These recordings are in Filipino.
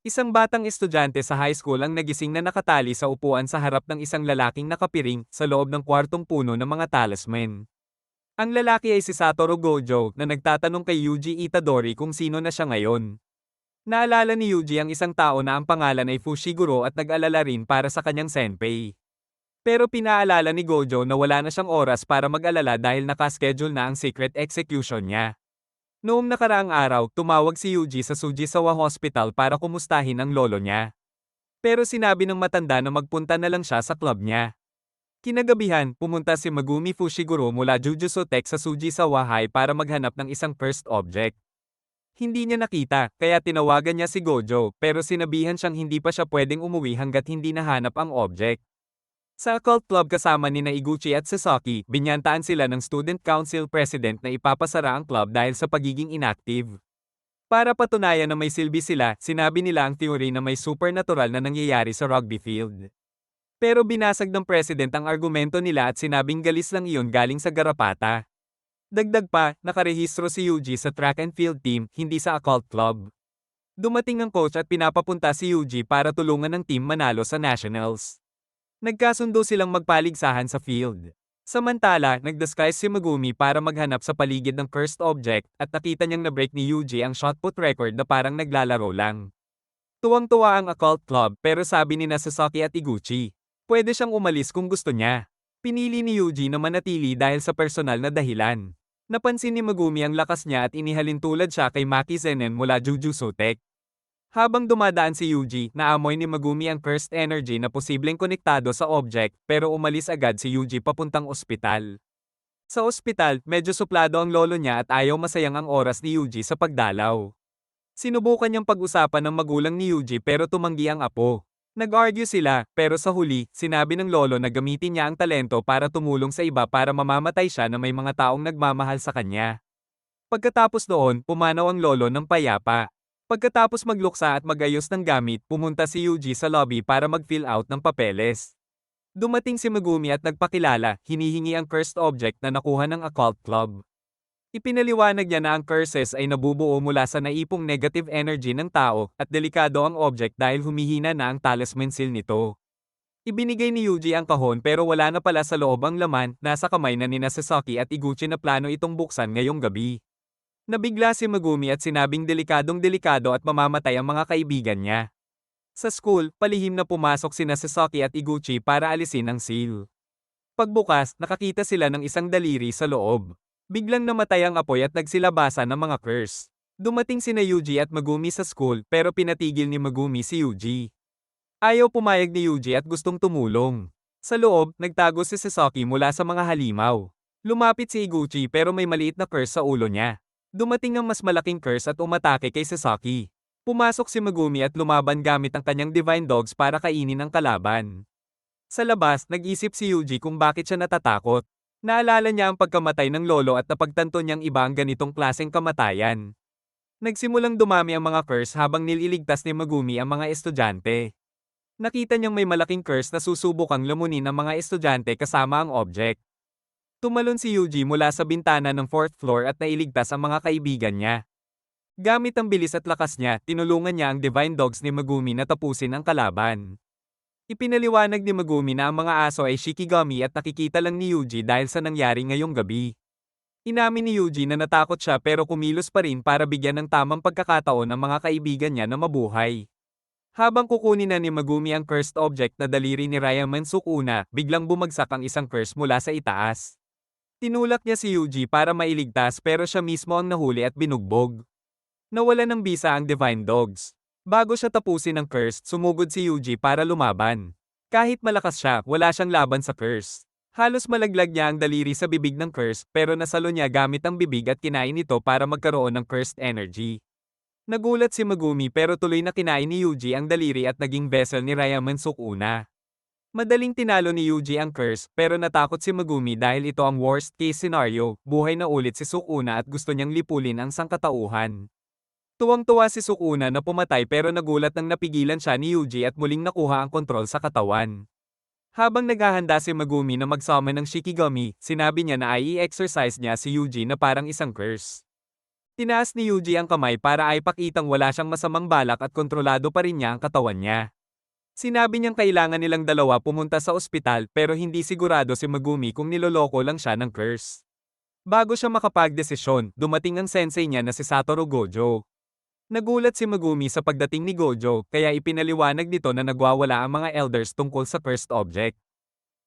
Isang batang estudyante sa high school ang nagising na nakatali sa upuan sa harap ng isang lalaking nakapiring sa loob ng kwartong puno ng mga talisman. Ang lalaki ay si Satoru Gojo na nagtatanong kay Yuji Itadori kung sino na siya ngayon. Naalala ni Yuji ang isang tao na ang pangalan ay Fushiguro at nag-alala rin para sa kanyang senpai. Pero pinaalala ni Gojo na wala na siyang oras para mag-alala dahil nakaschedule na ang secret execution niya. Noong nakaraang araw, tumawag si Yuji sa Fujisawa Hospital para kumustahin ang lolo niya. Pero sinabi ng matanda na magpunta na lang siya sa club niya. Kinagabihan, pumunta si Megumi Fushiguro mula Jujutsu Tech sa Fujisawa High para maghanap ng isang cursed object. Hindi niya nakita, kaya tinawagan niya si Gojo, pero sinabihan siyang hindi pa siya pwedeng umuwi hanggat hindi nahanap ang object. Sa occult club kasama ni Iguchi at Sasaki, binyantaan sila ng student council president na ipapasara ang club dahil sa pagiging inactive. Para patunayan na may silbi sila, sinabi nila ang teori na may supernatural na nangyayari sa rugby field. Pero binasag ng president ang argumento nila at sinabing galis lang iyon galing sa garapata. Dagdag pa, nakarehistro si Yuji sa track and field team, hindi sa occult club. Dumating ang coach at pinapapunta si Yuji para tulungan ng team manalo sa nationals. Nagkasundo silang magpaligsahan sa field. Samantala, nag-disguise si Megumi para maghanap sa paligid ng cursed object at nakita niyang na-break ni Yuji ang shot put record na parang naglalaro lang. Tuwang-tuwa ang occult club pero sabi ni Sasaki at Iguchi, pwede siyang umalis kung gusto niya. Pinili ni Yuji na manatili dahil sa personal na dahilan. Napansin ni Megumi ang lakas niya at inihalin tulad siya kay Maki Zenin mula Jujutsu Tech. Habang dumadaan si Yuji, naamoy ni Megumi ang cursed energy na posibleng konektado sa object pero umalis agad si Yuji papuntang ospital. Sa ospital, medyo suplado ang lolo niya at ayaw masayang ang oras ni Yuji sa pagdalaw. Sinubukan niyang pag-usapan ng magulang ni Yuji pero tumanggi ang apo. Nag-argue sila, pero sa huli, sinabi ng lolo na gamitin niya ang talento para tumulong sa iba para mamamatay siya na may mga taong nagmamahal sa kanya. Pagkatapos noon, pumanaw ang lolo ng payapa. Pagkatapos magluksa at magayos ng gamit, pumunta si Yuji sa lobby para mag-fill out ng papeles. Dumating si Megumi at nagpakilala, hinihingi ang cursed object na nakuha ng occult club. Ipinaliwanag niya na ang curses ay nabubuo mula sa naipong negative energy ng tao at delikado ang object dahil humihina na ang talisman seal nito. Ibinigay ni Yuji ang kahon pero wala na pala sa loob ang laman, nasa kamay na ni Sasaki at Iguchi na plano itong buksan ngayong gabi. Nabigla si Megumi at sinabing delikadong-delikado at mamamatay ang mga kaibigan niya. Sa school, palihim na pumasok sina Sasaki at Iguchi para alisin ang seal. Pagbukas, nakakita sila ng isang daliri sa loob. Biglang namatay ang apoy at nagsilabasan ng mga curse. Dumating sina Yuji at Megumi sa school pero pinatigil ni Megumi si Yuji. Ayaw pumayag ni Yuji at gustong tumulong. Sa loob, nagtago si Sasaki mula sa mga halimaw. Lumapit si Iguchi pero may maliit na curse sa ulo niya. Dumating ang mas malaking curse at umatake kay Sasaki. Pumasok si Megumi at lumaban gamit ang kanyang Divine Dogs para kainin ang kalaban. Sa labas, nag-isip si Yuji kung bakit siya natatakot. Naalala niya ang pagkamatay ng lolo at napagtanto niyang iba ang ganitong klaseng kamatayan. Nagsimulang dumami ang mga curse habang nililigtas ni Megumi ang mga estudyante. Nakita niyang may malaking curse na susubukang lamunin ang mga estudyante kasama ang object. Tumalon si Yuji mula sa bintana ng 4th floor at nailigtas ang mga kaibigan niya. Gamit ang bilis at lakas niya, tinulungan niya ang Divine Dogs ni Megumi na tapusin ang kalaban. Ipinaliwanag ni Megumi na ang mga aso ay Shikigami at nakikita lang ni Yuji dahil sa nangyari ngayong gabi. Inamin ni Yuji na natakot siya pero kumilos pa rin para bigyan ng tamang pagkakataon ang mga kaibigan niya na mabuhay. Habang kukunin na ni Megumi ang cursed object na daliri ni Ryaman Sukuna, biglang bumagsak ang isang curse mula sa itaas. Tinulak niya si Yuji para mailigtas pero siya mismo ang nahuli at binugbog. Nawala ng bisa ang Divine Dogs. Bago siya tapusin ang curse, sumugod si Yuji para lumaban. Kahit malakas siya, wala siyang laban sa curse. Halos malaglag niya ang daliri sa bibig ng curse pero nasalo niya gamit ang bibig at kinain ito para magkaroon ng cursed energy. Nagulat si Megumi pero tuloy na kinain ni Yuji ang daliri at naging vessel ni Ryaman Sukuna. Madaling tinalo ni Yuji ang curse pero natakot si Megumi dahil ito ang worst case scenario, buhay na ulit si Sukuna at gusto niyang lipulin ang sangkatauhan. Tuwang-tuwa si Sukuna na pumatay pero nagulat nang napigilan siya ni Yuji at muling nakuha ang kontrol sa katawan. Habang naghahanda si Megumi na mag-summon ng Shikigami, sinabi niya na i-exercise niya si Yuji na parang isang curse. Tinaas ni Yuji ang kamay para ay pakitang wala siyang masamang balak at kontrolado pa rin niya ang katawan niya. Sinabi niyang kailangan nilang dalawa pumunta sa ospital pero hindi sigurado si Megumi kung niloloko lang siya ng curse. Bago siya makapagdesisyon, dumating ang sensei niya na si Satoru Gojo. Nagulat si Megumi sa pagdating ni Gojo, kaya ipinaliwanag nito na nagwawala ang mga elders tungkol sa cursed object.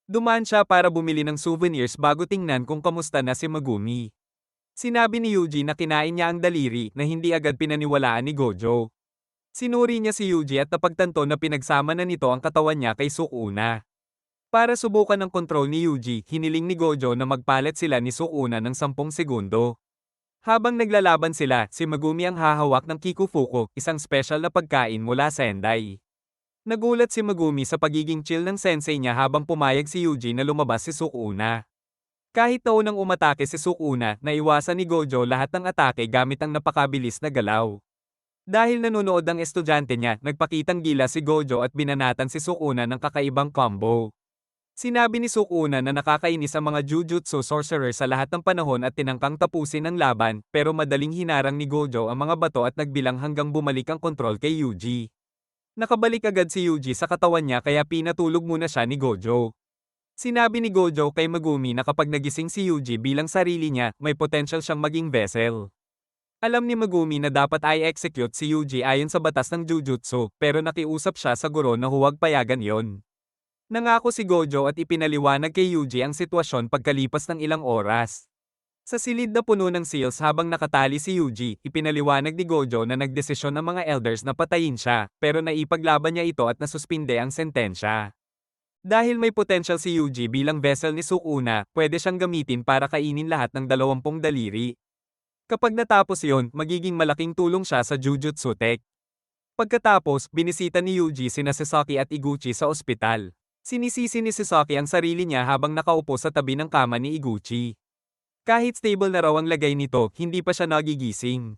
Dumaan siya para bumili ng souvenirs bago tingnan kung kamusta na si Megumi. Sinabi ni Yuji na kinain niya ang daliri na hindi agad pinaniwalaan ni Gojo. Sinuri niya si Yuji at napagtanto na pinagsama na nito ang katawan niya kay Sukuna. Para subukan ang kontrol ni Yuji, hiniling ni Gojo na magpalit sila ni Sukuna ng 10 segundo. Habang naglalaban sila, si Megumi ang hahawak ng Kikufuku, isang special na pagkain mula Sendai. Nagulat si Megumi sa pagiging chill ng sensei niya habang pumayag si Yuji na lumabas si Sukuna. Kahit taunang umatake si Sukuna, naiwasan ni Gojo lahat ng atake gamit ang napakabilis na galaw. Dahil nanonood ang estudyante niya, nagpakitang gila si Gojo at binanatan si Sukuna ng kakaibang combo. Sinabi ni Sukuna na nakakainis ang mga Jujutsu sorcerer sa lahat ng panahon at tinangkang tapusin ang laban, pero madaling hinarang ni Gojo ang mga bato at nagbilang hanggang bumalik ang kontrol kay Yuji. Nakabalik agad si Yuji sa katawan niya kaya pinatulog muna siya ni Gojo. Sinabi ni Gojo kay Megumi na kapag nagising si Yuji bilang sarili niya, may potential siyang maging vessel. Alam ni Megumi na dapat i-execute si Yuji ayon sa batas ng Jujutsu, pero nakiusap siya sa guro na huwag payagan yon. Nangako si Gojo at ipinaliwanag kay Yuji ang sitwasyon pagkalipas ng ilang oras. Sa silid na puno ng seals habang nakatali si Yuji, ipinaliwanag ni Gojo na nagdesisyon ang mga elders na patayin siya, pero naipaglaban niya ito at nasuspinde ang sentensya. Dahil may potential si Yuji bilang vessel ni Sukuna, pwede siyang gamitin para kainin lahat ng 20 daliri. Kapag natapos yon, magiging malaking tulong siya sa Jujutsu Tech. Pagkatapos, binisita ni Yuji sina Sasaki at Iguchi sa ospital. Sinisisi ni Sasaki ang sarili niya habang nakaupo sa tabi ng kama ni Iguchi. Kahit stable na raw ang lagay nito, hindi pa siya nagigising.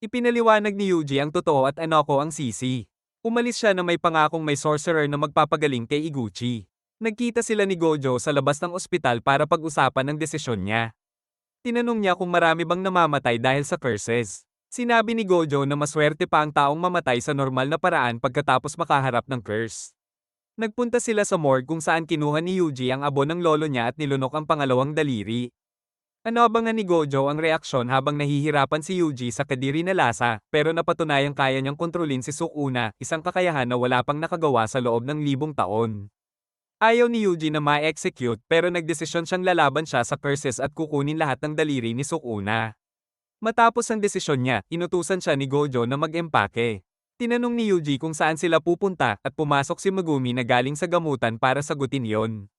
Ipinaliwanag ni Yuji ang totoo at Anoko ang sisi. Umalis siya na may pangakong may sorcerer na magpapagaling kay Iguchi. Nagkita sila ni Gojo sa labas ng ospital para pag-usapan ang desisyon niya. Tinanong niya kung marami bang namamatay dahil sa curses. Sinabi ni Gojo na maswerte pa ang taong mamatay sa normal na paraan pagkatapos makaharap ng curse. Nagpunta sila sa morgue kung saan kinuha ni Yuji ang abo ng lolo niya at nilunok ang pangalawang daliri. Abangan ni Gojo ang reaksyon habang nahihirapan si Yuji sa kadiri na lasa, pero napatunayang kaya niyang kontrolin si Sukuna, isang kakayahan na wala pang nakagawa sa loob ng 1000 taon. Ayaw ni Yuji na ma-execute pero nagdesisyon siyang lalaban siya sa curses at kukunin lahat ng daliri ni Sukuna. Matapos ang desisyon niya, inutusan siya ni Gojo na mag-empake. Tinanong ni Yuji kung saan sila pupunta at pumasok si Megumi na galing sa gamutan para sagutin yon.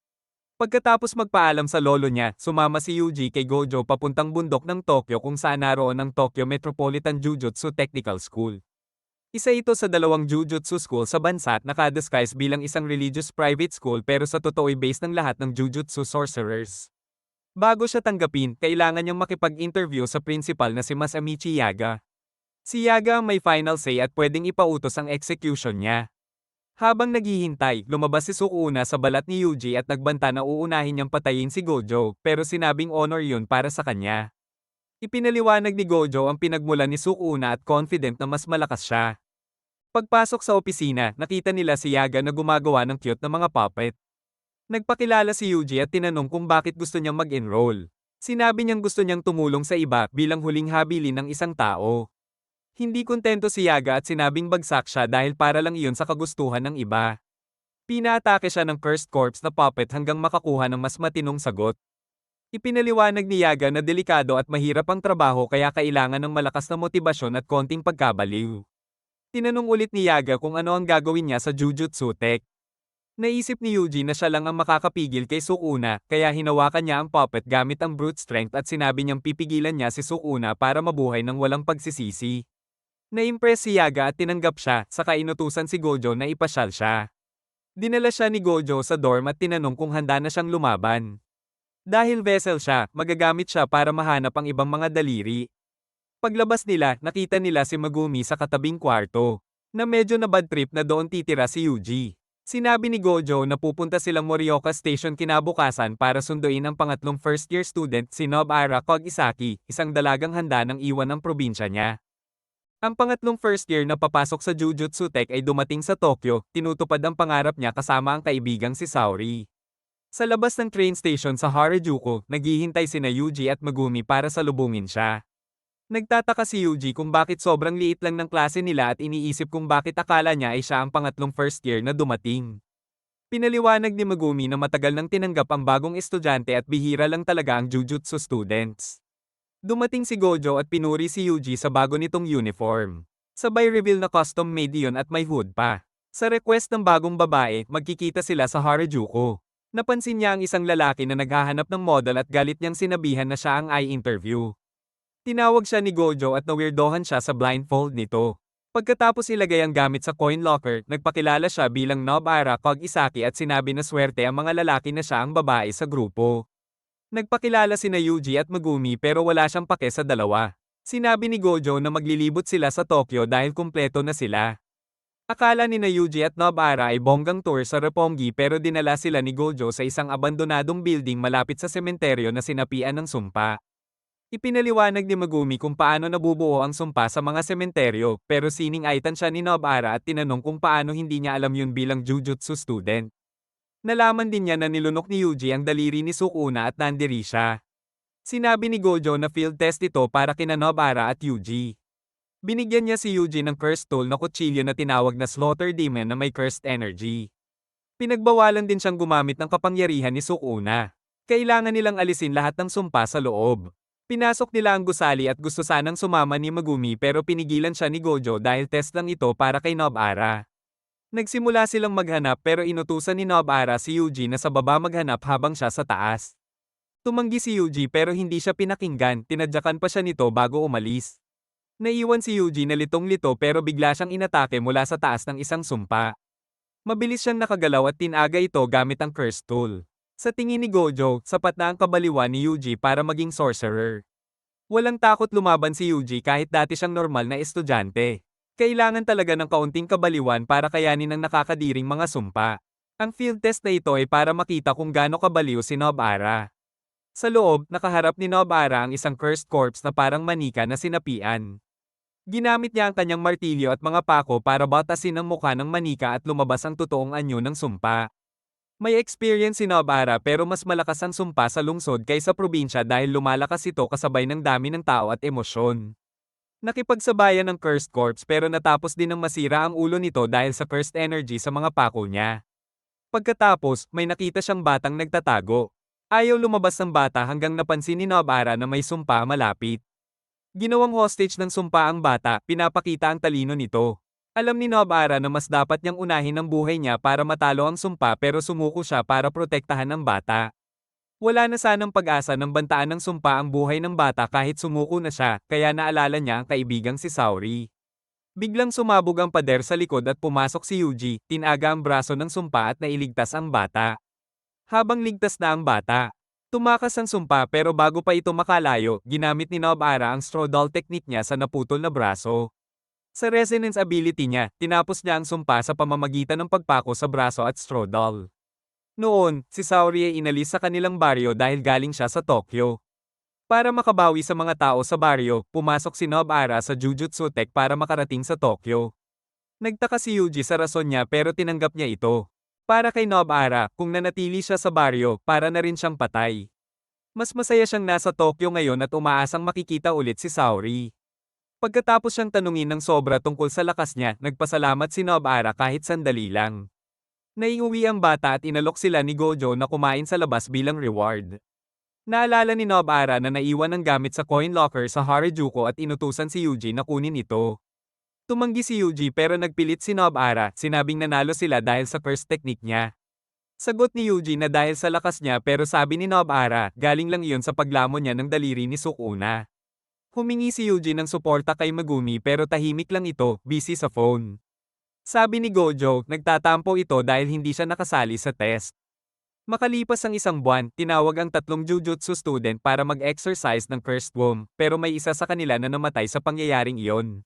Pagkatapos magpaalam sa lolo niya, sumama si Yuji kay Gojo papuntang bundok ng Tokyo kung saan naroon ang Tokyo Metropolitan Jujutsu Technical School. Isa ito sa 2 Jujutsu school sa bansa at nakadisguise bilang isang religious private school pero sa totoo ay based ng lahat ng Jujutsu sorcerers. Bago siya tanggapin, kailangan niyang makipag-interview sa principal na si Masamichi Yaga. Si Yaga ang may final say at pwedeng ipautos ang execution niya. Habang naghihintay, lumabas si Sukuna sa balat ni Yuji at nagbanta na uunahin niyang patayin si Gojo, pero sinabing honor yun para sa kanya. Ipinaliwanag ni Gojo ang pinagmulan ni Sukuna at confident na mas malakas siya. Pagpasok sa opisina, nakita nila si Yaga na gumagawa ng cute na mga puppet. Nagpakilala si Yuji at tinanong kung bakit gusto niyang mag-enroll. Sinabi niyang gusto niyang tumulong sa iba bilang huling habilin ng isang tao. Hindi kontento si Yaga at sinabing bagsak siya dahil para lang iyon sa kagustuhan ng iba. Pinaatake siya ng cursed corpse na puppet hanggang makakuha ng mas matinong sagot. Ipinaliwanag ni Yaga na delikado at mahirap ang trabaho kaya kailangan ng malakas na motibasyon at konting pagkabaliw. Tinanong ulit ni Yaga kung ano ang gagawin niya sa Jujutsu Tech. Naisip ni Yuji na siya lang ang makakapigil kay Sukuna, kaya hinawakan niya ang puppet gamit ang brute strength at sinabi niyang pipigilan niya si Sukuna para mabuhay ng walang pagsisisi. Na-impress si Yaga at tinanggap siya, saka inutusan si Gojo na ipasyal siya. Dinala siya ni Gojo sa dorm at tinanong kung handa na siyang lumaban. Dahil vessel siya, magagamit siya para mahanap ang ibang mga daliri. Paglabas nila, nakita nila si Megumi sa katabing kwarto, na medyo na bad trip na doon titira si Yuji. Sinabi ni Gojo na pupunta silang Morioka Station kinabukasan para sunduin ang pangatlong first-year student si Nobara Kogisaki, isang dalagang handa ng iwan ang probinsya niya. Ang pangatlong first year na papasok sa Jujutsu Tech ay dumating sa Tokyo, tinutupad ang pangarap niya kasama ang kaibigang si Saori. Sa labas ng train station sa Harajuku, naghihintay sina Yuji at Megumi para salubungin siya. Nagtataka si Yuji kung bakit sobrang liit lang ng klase nila at iniisip kung bakit akala niya ay siya ang pangatlong first year na dumating. Pinaliwanag ni Megumi na matagal nang tinanggap ang bagong estudyante at bihira lang talaga ang Jujutsu students. Dumating si Gojo at pinuri si Yuji sa bago nitong uniform. Sabay reveal na custom-made iyon at may hood pa. Sa request ng bagong babae, magkikita sila sa Harajuku. Napansin niya ang isang lalaki na naghahanap ng model at galit niyang sinabihan na siya ang eye interview. Tinawag siya ni Gojo at nawirdohan siya sa blindfold nito. Pagkatapos ilagay ang gamit sa coin locker, nagpakilala siya bilang Nobara Kogisaki at sinabi na swerte ang mga lalaki na siya ang babae sa grupo. Nagpakilala sina Yuji at Megumi pero wala siyang pake sa dalawa. Sinabi ni Gojo na maglilibot sila sa Tokyo dahil kumpleto na sila. Akala ni na Yuji at Nobara ay bonggang tour sa Roppongi pero dinala sila ni Gojo sa isang abandonadong building malapit sa sementeryo na sinapian ng sumpa. Ipinaliwanag ni Megumi kung paano nabubuo ang sumpa sa mga sementeryo, pero sining-aitan siya ni Nobara at tinanong kung paano hindi niya alam yun bilang Jujutsu student. Nalaman din niya na nilunok ni Yuji ang daliri ni Sukuna at nandiri siya. Sinabi ni Gojo na field test ito para kina Nobara at Yuji. Binigyan niya si Yuji ng cursed tool na kutsilyo na tinawag na Slaughter Demon na may cursed energy. Pinagbawalan din siyang gumamit ng kapangyarihan ni Sukuna. Kailangan nilang alisin lahat ng sumpa sa loob. Pinasok nila ang gusali at gusto sanang sumama ni Megumi pero pinigilan siya ni Gojo dahil test lang ito para kay Nobara. Nagsimula silang maghanap pero inutusan ni Nobara si Yuji na sa baba maghanap habang siya sa taas. Tumanggi si Yuji pero hindi siya pinakinggan, tinadyakan pa siya nito bago umalis. Naiwan si Yuji na litong-lito pero bigla siyang inatake mula sa taas ng isang sumpa. Mabilis siyang nakagalaw at tinaga ito gamit ang curse tool. Sa tingin ni Gojo, sapat na ang kabaliwan ni Yuji para maging sorcerer. Walang takot lumaban si Yuji kahit dati siyang normal na estudyante. Kailangan talaga ng kaunting kabaliwan para kayanin ang nakakadiring mga sumpa. Ang field test na ito ay para makita kung gaano kabaliw si Nobara. Sa loob, nakaharap ni Nobara ang isang cursed corpse na parang manika na sinapian. Ginamit niya ang kanyang martilyo at mga pako para batasin ang mukha ng manika at lumabas ang totoong anyo ng sumpa. May experience si Nobara pero mas malakas ang sumpa sa lungsod kaysa probinsya dahil lumalakas ito kasabay ng dami ng tao at emosyon. Nakipagsabayan ng cursed corpse pero natapos din ng masira ang ulo nito dahil sa cursed energy sa mga pako niya. Pagkatapos, may nakita siyang batang nagtatago. Ayaw lumabas ng bata hanggang napansin ni Nobara na may sumpa malapit. Ginawang hostage ng sumpa ang bata, pinapakita ang talino nito. Alam ni Nobara na mas dapat niyang unahin ang buhay niya para matalo ang sumpa pero sumuko siya para protektahan ang bata. Wala na sanang pag-asa ng bantaan ng sumpa ang buhay ng bata kahit sumuko na siya, kaya naalala niya ang kaibigang si Saori. Biglang sumabog ang pader sa likod at pumasok si Yuji, tinaga ang braso ng sumpa at nailigtas ang bata. Habang ligtas na ang bata, tumakas ang sumpa pero bago pa ito makalayo, ginamit ni Nobara ang straw doll technique niya sa naputol na braso. Sa resonance ability niya, tinapos niya ang sumpa sa pamamagitan ng pagpako sa braso at straw doll. Noon, si Saori ay inalis sa kanilang baryo dahil galing siya sa Tokyo. Para makabawi sa mga tao sa baryo, pumasok si Nobara sa Jujutsu Tech para makarating sa Tokyo. Nagtaka si Yuji sa rason niya pero tinanggap niya ito. Para kay Nobara, kung nanatili siya sa baryo, para na rin siyang patay. Mas masaya siyang nasa Tokyo ngayon at umaasang makikita ulit si Saori. Pagkatapos siyang tanungin ng sobra tungkol sa lakas niya, nagpasalamat si Nobara kahit sandali lang. Naiuwi ang bata at inalok sila ni Gojo na kumain sa labas bilang reward. Naalala ni Nobara na naiwan ang gamit sa coin locker sa Harajuku at inutusan si Yuji na kunin ito. Tumanggi si Yuji pero nagpilit si Nobara, sinabing nanalo sila dahil sa curse technique niya. Sagot ni Yuji na dahil sa lakas niya pero sabi ni Nobara, galing lang iyon sa paglamon niya ng daliri ni Sukuna. Humingi si Yuji ng suporta kay Megumi pero tahimik lang ito, busy sa phone. Sabi ni Gojo, nagtatampo ito dahil hindi siya nakasali sa test. Makalipas ang isang buwan, tinawag ang tatlong Jujutsu student para mag-exercise ng cursed womb, pero may isa sa kanila na namatay sa pangyayaring iyon.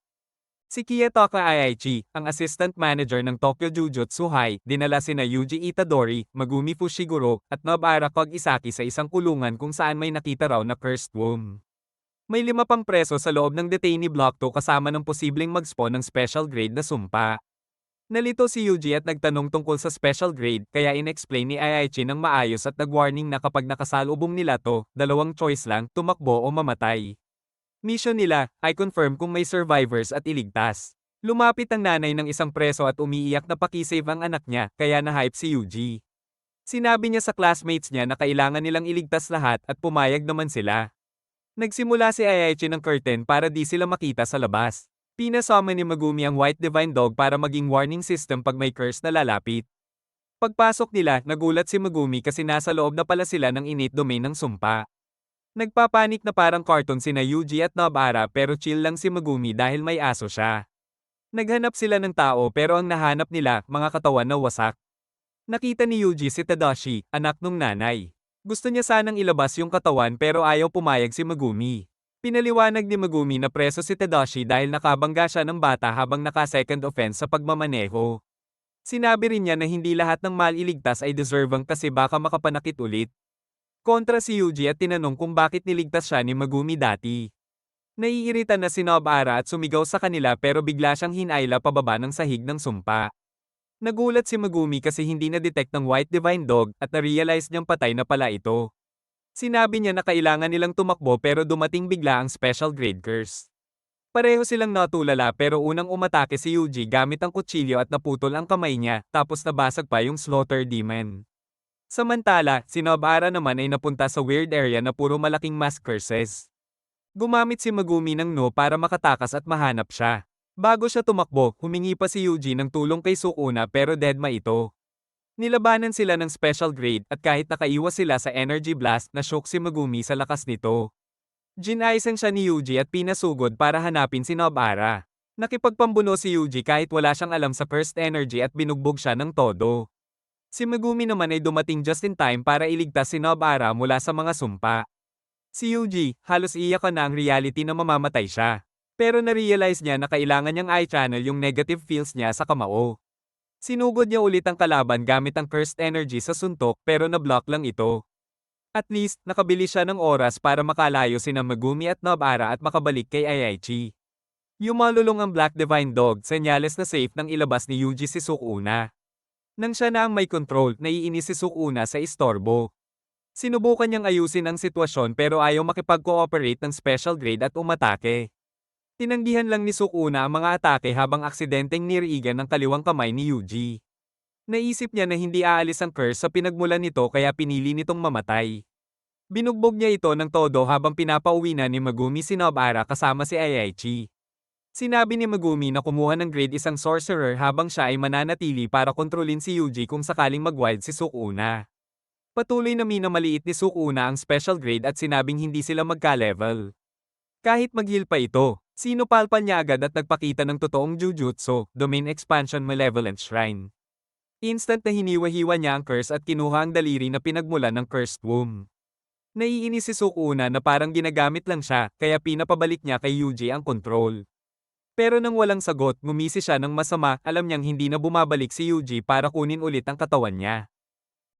Si Kiyotaka Aichi, ang assistant manager ng Tokyo Jujutsu High, dinala sina Yuji Itadori, Megumi Fushiguro, at Nobara Kogisaki sa isang kulungan kung saan may nakita raw na cursed womb. May 5 pang preso sa loob ng detainee block 2 kasama ng posibleng mag-spawn ng special grade na sumpa. Nalito si Yuji at nagtanong tungkol sa special grade, kaya inexplain ni Aichi ng maayos at nag-warning na kapag nakasalubong nila to, dalawang choice lang, tumakbo o mamatay. Mission nila ay confirm kung may survivors at iligtas. Lumapit ang nanay ng isang preso at umiiyak na pakisave ang anak niya, kaya na-hype si Yuji. Sinabi niya sa classmates niya na kailangan nilang iligtas lahat at pumayag naman sila. Nagsimula si Aichi ng curtain para di sila makita sa labas. Pinasummon ni Megumi ang White Divine Dog para maging warning system pag may curse na lalapit. Pagpasok nila, nagulat si Megumi kasi nasa loob na pala sila ng innate domain ng sumpa. Nagpapanik na parang cartoon sina Yuji at Nobara pero chill lang si Megumi dahil may aso siya. Naghanap sila ng tao pero ang nahanap nila, mga katawan na wasak. Nakita ni Yuji si Tadashi, anak nung nanay. Gusto niya sanang ilabas yung katawan pero ayaw pumayag si Megumi. Pinaliwanag ni Megumi na preso si Tadashi dahil nakabangga siya ng bata habang naka-second offense sa pagmamaneho. Sinabi rin niya na hindi lahat ng maliligtas ay deserving kasi baka makapanakit ulit. Kontra si Yuji at tinanong kung bakit niligtas siya ni Megumi dati. Naiirita na si Nobara at sumigaw sa kanila pero bigla siyang hinayla pababa ng sahig ng sumpa. Nagulat si Megumi kasi hindi na-detect ng White Divine Dog at na-realize niyang patay na pala ito. Sinabi niya na kailangan nilang tumakbo pero dumating bigla ang special grade curse. Pareho silang natulala pero unang umatake si Yuji gamit ang kutsilyo at naputol ang kamay niya tapos nabasag pa yung Slaughter Demon. Samantala, si Nobara naman ay napunta sa weird area na puro malaking mass curses. Gumamit si Megumi ng no para makatakas at mahanap siya. Bago siya tumakbo, humingi pa si Yuji ng tulong kay Sukuna pero deadma ito. Nilabanan sila ng special grade at kahit nakaiwas sila sa energy blast, na-shock si Megumi sa lakas nito. Ginaisen siya ni Yuji at pinasugod para hanapin si Nobara. Nakipagpambuno si Yuji kahit wala siyang alam sa cursed energy at binugbog siya ng todo. Si Megumi naman ay dumating just in time para iligtas si Nobara mula sa mga sumpa. Si Yuji, halos iyak na ang reality na mamamatay siya. Pero na-realize niya na kailangan niyang i-channel yung negative feels niya sa kamao. Sinugod niya ulit ang kalaban gamit ang cursed energy sa suntok pero na-block lang ito. At least, nakabili siya ng oras para makalayo sina Megumi at Nobara at makabalik kay Aichi. Yumalulong ang Black Divine Dog, senyales na safe nang ilabas ni Yuji si Sukuna. Nang siya na ang may control, naiinis si Sukuna sa istorbo. Sinubukan niyang ayusin ang sitwasyon pero ayaw makipag-cooperate ng special grade at umatake. Tinanggihan lang ni Sukuna ang mga atake habang aksidenteng niriigan ng kaliwang kamay ni Yuji. Naisip niya na hindi aalis ang curse sa pinagmulan nito kaya pinili nitong mamatay. Binugbog niya ito ng todo habang pinapauwi na ni Megumi si Nobara kasama si Aichi. Sinabi ni Megumi na kumuha ng grade isang sorcerer habang siya ay mananatili para kontrolin si Yuji kung sakaling mag-wild si Sukuna. Patuloy na minamaliit ni Sukuna ang special grade at sinabing hindi sila magka-level. Kahit mag-heal pa ito, sinupalpan niya agad at nagpakita ng totoong Jujutsu, Domain Expansion Malevolent Shrine. Instant na hiniwa-hiwa niya ang curse at kinuha ang daliri na pinagmulan ng cursed womb. Naiinis si Sukuna na parang ginagamit lang siya, kaya pinapabalik niya kay Yuji ang control. Pero nang walang sagot, ngumisi siya ng masama, alam niyang hindi na bumabalik si Yuji para kunin ulit ang katawan niya.